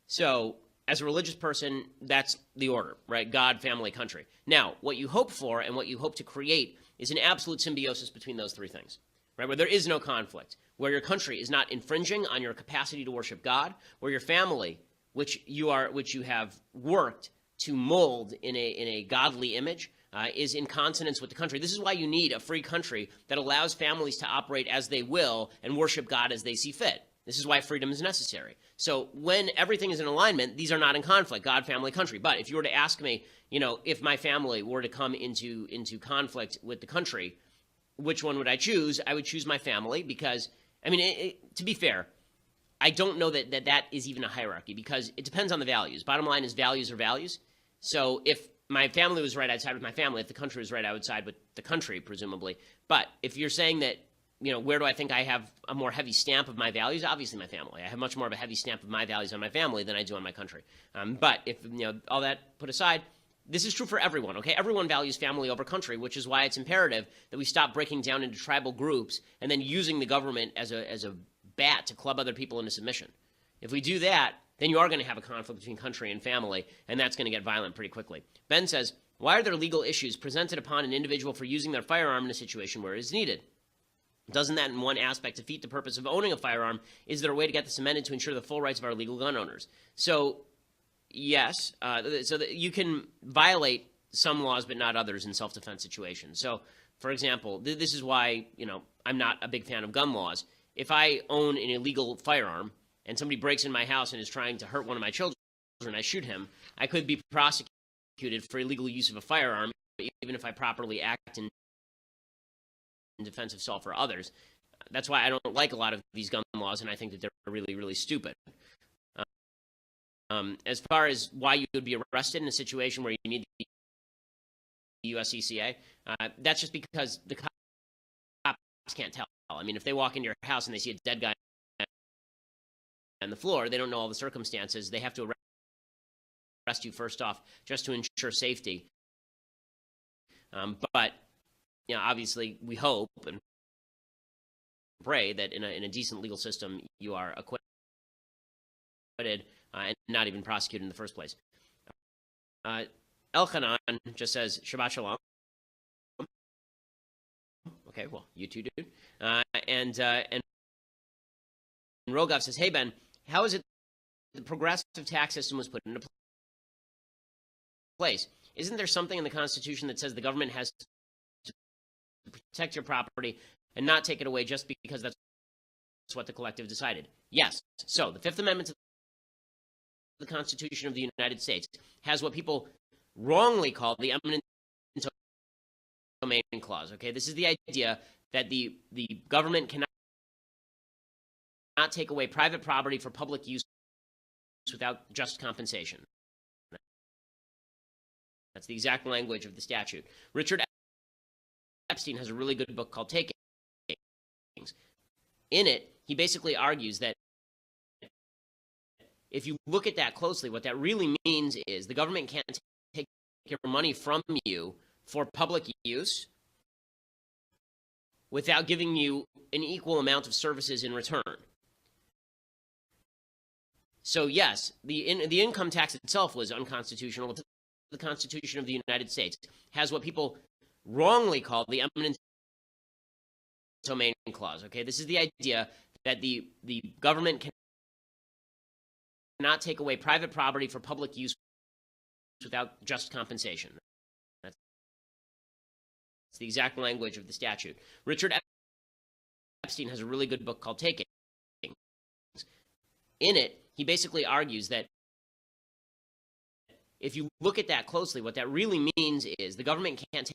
So as a religious person, that's the order, right? God, family, country. Now, what you hope for and what you hope to create is an absolute symbiosis between those three things, right? Where there is no conflict, where your country is not infringing on your capacity to worship God, where your family, which you have worked to mold in a godly image, is in consonance with the country. This is why you need a free country that allows families to operate as they will and worship God as they see fit. This is why freedom is necessary. So when everything is in alignment, these are not in conflict, God, family, country. But if you were to ask me, if my family were to come into conflict with the country, which one would I choose? I would choose my family because, to be fair, I don't know that is even a hierarchy because it depends on the values. Bottom line is values are values. So if my family was right, I'd side with my family. If the country was right, I would side with the country, presumably. But if you're saying that, where do I think I have a more heavy stamp of my values? Obviously, my family. I have much more of a heavy stamp of my values on my family than I do on my country. But if, all that put aside, this is true for everyone, okay? Everyone values family over country, which is why it's imperative that we stop breaking down into tribal groups and then using the government as a bat to club other people into submission. If we do that, then you are going to have a conflict between country and family, and that's going to get violent pretty quickly. Ben says, why are there legal issues presented upon an individual for using their firearm in a situation where it is needed? Doesn't that in one aspect defeat the purpose of owning a firearm? Is there a way to get this amended to ensure the full rights of our legal gun owners? So, yes, you can violate some laws but not others in self-defense situations. So, for example, this is why, I'm not a big fan of gun laws. If I own an illegal firearm, and somebody breaks in my house and is trying to hurt one of my children, and I shoot him, I could be prosecuted for illegal use of a firearm, even if I properly act in defense of self or others. That's why I don't like a lot of these gun laws, and I think that they're really, really stupid. As far as why you would be arrested in a situation where you need the USCCA, that's just because the cops can't tell. If they walk into your house and they see a dead guy on the floor, they don't know all the circumstances. They have to arrest you first off just to ensure safety. But obviously, we hope and pray that in a decent legal system, you are acquitted and not even prosecuted in the first place. Elchanan just says, Shabbat Shalom. Okay, well, you too, dude. And Rogoff says, hey, Ben, how is it the progressive tax system was put into place? Isn't there something in the Constitution that says the government has to protect your property and not take it away just because that's what the collective decided? Yes. So the Fifth Amendment to the Constitution of the United States has what people wrongly call the eminent domain clause. Okay, this is the idea that the government cannot take away private property for public use without just compensation. That's the exact language of the statute. Richard Epstein has a really good book called Takings. In it, he basically argues that if you look at that closely, what that really means is the government can't take your money from you for public use without giving you an equal amount of services in return. So yes, the income tax itself was unconstitutional. The Constitution of the United States has what people wrongly call the eminent domain clause. Okay, this is the idea that the government cannot take away private property for public use without just compensation. That's the exact language of the statute. Richard Epstein has a really good book called Takings. In it, he basically argues that if you look at that closely, what that really means is the government can't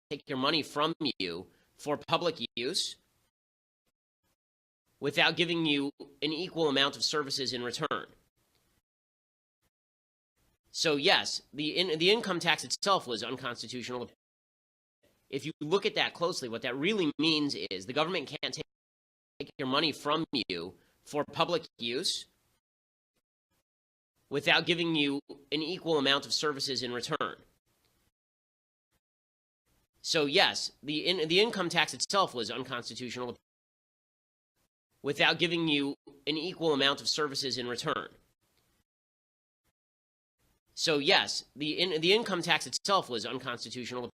take your money from you for public use without giving you an equal amount of services in return. So yes, the income tax itself was unconstitutional. If you look at that closely, what that really means is the government can't take your money from you for public use without giving you an equal amount of services in return. So yes, the income tax itself was unconstitutional without giving you an equal amount of services in return. So yes, the income tax itself was unconstitutional. The